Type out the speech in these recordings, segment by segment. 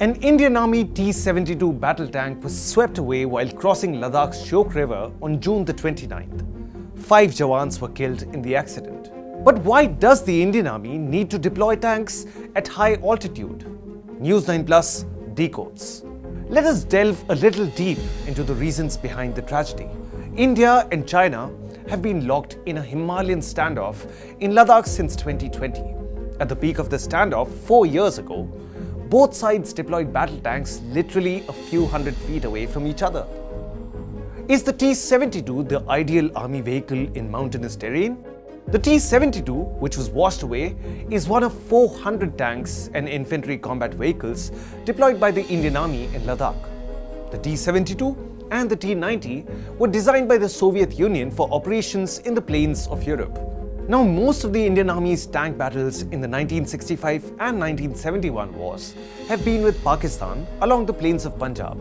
An Indian Army T-72 battle tank was swept away while crossing Ladakh's Shyok River on June the 29th. 5 jawans were killed in the accident. But why does the Indian Army need to deploy tanks at high altitude? News9 Plus Decodes. Let us delve a little deep into the reasons behind the tragedy. India and China have been locked in a Himalayan standoff in Ladakh since 2020. At the peak of the standoff 4 years ago, both sides deployed battle tanks literally a few hundred feet away from each other. Is the T-72 the ideal army vehicle in mountainous terrain? The T-72, which was washed away, is one of 400 tanks and infantry combat vehicles deployed by the Indian Army in Ladakh. The T-72 and the T-90 were designed by the Soviet Union for operations in the plains of Europe. Now, most of the Indian Army's tank battles in the 1965 and 1971 wars have been with Pakistan along the plains of Punjab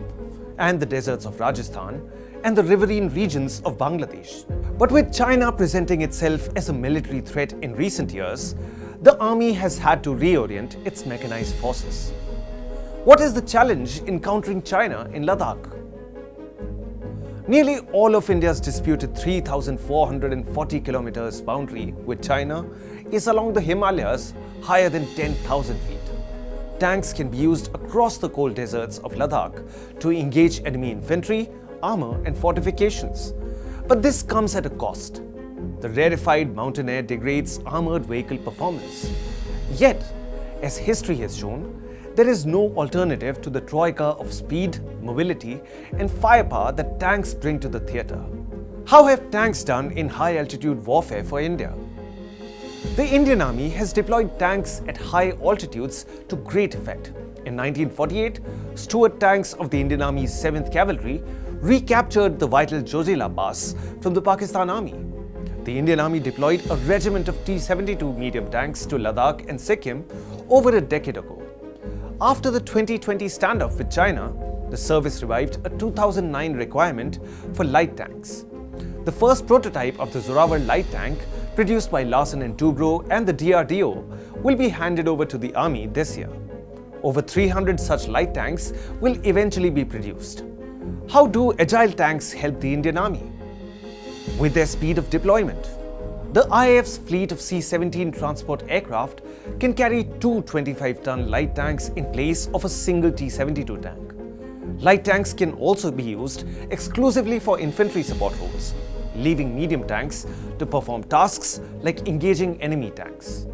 and the deserts of Rajasthan and the riverine regions of Bangladesh. But with China presenting itself as a military threat in recent years, the army has had to reorient its mechanized forces. What is the challenge in countering China in Ladakh? Nearly all of India's disputed 3,440 kilometers boundary with China is along the Himalayas higher than 10,000 feet. Tanks can be used across the cold deserts of Ladakh to engage enemy infantry, armor and fortifications. But this comes at a cost. The rarefied mountain air degrades armored vehicle performance. Yet, as history has shown, there is no alternative to the troika of speed, mobility and firepower that tanks bring to the theatre. How have tanks done in high-altitude warfare for India? The Indian Army has deployed tanks at high altitudes to great effect. In 1948, Stuart tanks of the Indian Army's 7th Cavalry recaptured the vital Jojila Pass from the Pakistan Army. The Indian Army deployed a regiment of T-72 medium tanks to Ladakh and Sikkim over a decade ago. After the 2020 standoff with China, the service revived a 2009 requirement for light tanks. The first prototype of the Zorawar light tank, produced by Larsen & Toubro and the DRDO, will be handed over to the Army this year. Over 300 such light tanks will eventually be produced. How do Agile tanks help the Indian Army? With their speed of deployment. The IAF's fleet of C-17 transport aircraft can carry 2 25-ton light tanks in place of a single T-72 tank. Light tanks can also be used exclusively for infantry support roles, leaving medium tanks to perform tasks like engaging enemy tanks.